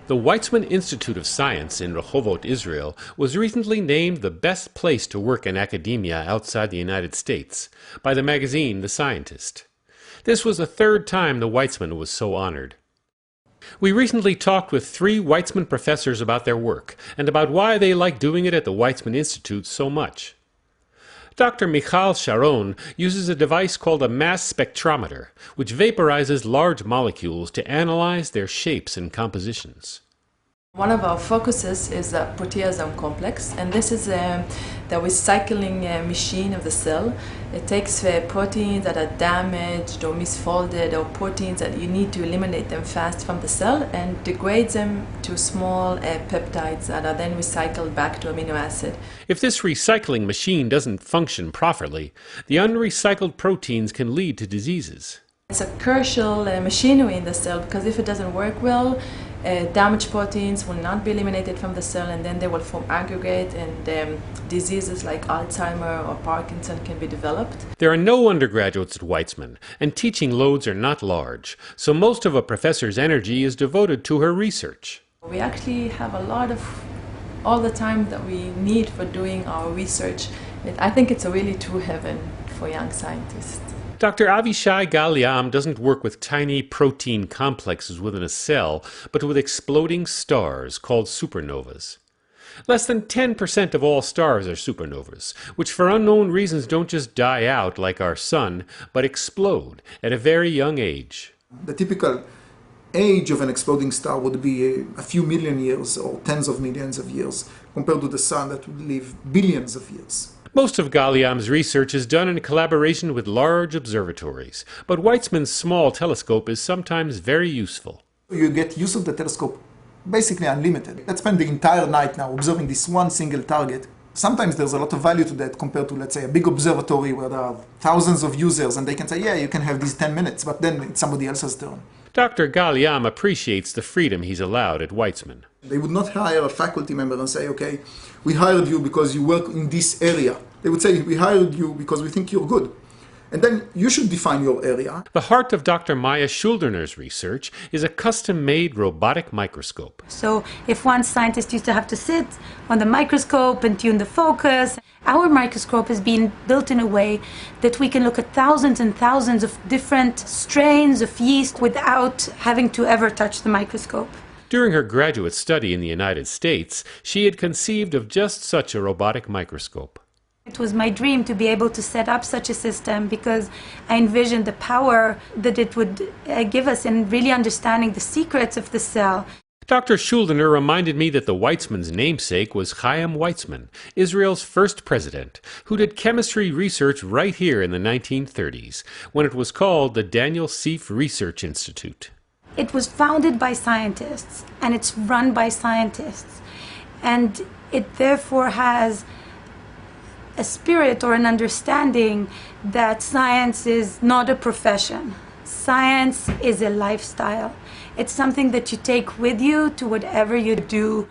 The Weizmann Institute of Science in Rehovot, Israel, was recently named the best place to work in academia outside the United States by the magazine The Scientist. This was the third time the Weizmann was so honored. We recently talked with 3 Weizmann professors about their work and about why they like doing it at the Weizmann Institute so much. Dr. Michal Sharon uses a device called a mass spectrometer, which vaporizes large molecules to analyze their shapes and compositions. One of our focuses is the proteasome complex, and this is the recycling machine of the cell. It takes proteins that are damaged or misfolded, or proteins that you need to eliminate them fast from the cell, and degrades them to small peptides that are then recycled back to amino acid. If this recycling machine doesn't function properly, the unrecycled proteins can lead to diseases. It's a crucial machinery in the cell, because if it doesn't work well, damaged proteins will not be eliminated from the cell, and then they will form aggregate, and diseases like Alzheimer or Parkinson can be developed. There are no undergraduates at Weizmann, and teaching loads are not large, so most of a professor's energy is devoted to her research. We actually have all the time that we need for doing our research. I think it's a really true heaven for young scientists. Dr. Avishai Gal-Yam doesn't work with tiny protein complexes within a cell, but with exploding stars called supernovas. Less than 10% of all stars are supernovas, which for unknown reasons don't just die out like our sun, but explode at a very young age. The typical age of an exploding star would be a few million years or tens of millions of years, compared to the sun that would live billions of years. Most of Gal-Yam's research is done in collaboration with large observatories, but Weizmann's small telescope is sometimes very useful. You get use of the telescope basically unlimited. Let's spend the entire night now observing this one single target. Sometimes there's a lot of value to that compared to, let's say, a big observatory where there are thousands of users and they can say, yeah, you can have these 10 minutes, but then it's somebody else's turn. Dr. Gal-Yam appreciates the freedom he's allowed at Weizmann. They would not hire a faculty member and say, okay, we hired you because you work in this area. They would say, we hired you because we think you're good. And then you should define your area. The heart of Dr. Maya Schuldiner's research is a custom-made robotic microscope. So if one scientist used to have to sit on the microscope and tune the focus, our microscope has been built in a way that we can look at thousands and thousands of different strains of yeast without having to ever touch the microscope. During her graduate study in the United States, she had conceived of just such a robotic microscope. It was my dream to be able to set up such a system because I envisioned the power that it would give us in really understanding the secrets of the cell. Dr. Schuldiner reminded me that the Weizmann's namesake was Chaim Weizmann, Israel's first president, who did chemistry research right here in the 1930s, when it was called the Daniel Seif Research Institute. It was founded by scientists, and it's run by scientists, and it therefore has a spirit or an understanding that science is not a profession. Science is a lifestyle. It's something that you take with you to whatever you do.